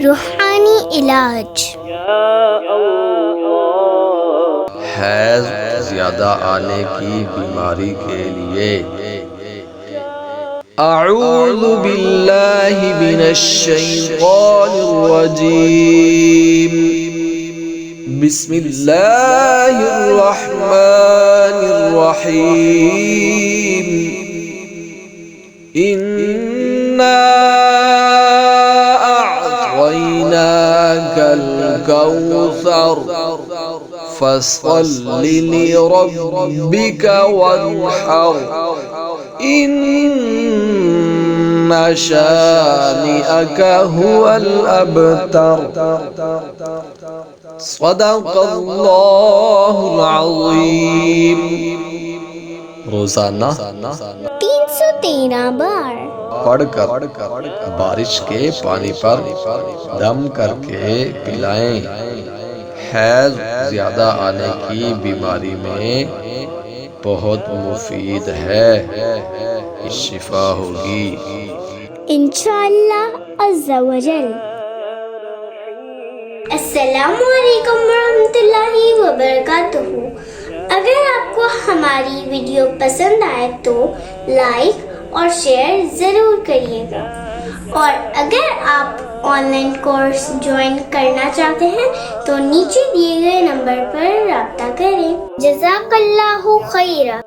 روحانی علاج۔ حیض زیادہ آنے کی بیماری کے لیے اعوذ باللہ من الشیطان الرجیم، بسم اللہ الرحمن الرحیم، انا اعطیناک الکوثر فصل لربک وانحر ان شانئک هو الابتر۔ صدق اللہ العظیم۔ روزانہ 313 بار پڑھ کر بارش کے پانی پر دم کر کے پلائیں۔ حیض زیادہ آنے کی بیماری میں بہت مفید ہے، شفا ہوگی انشاءاللہ عز و جل۔ السلام علیکم ورحمۃ اللہ وبرکاتہ۔ اگر آپ کو ہماری ویڈیو پسند آئے تو لائک اور شیئر ضرور کریے گا، اور اگر آپ آن لائن کورس جوائن کرنا چاہتے ہیں تو نیچے دیے گئے نمبر پر رابطہ کریں۔ جزاک اللہ خیرہ۔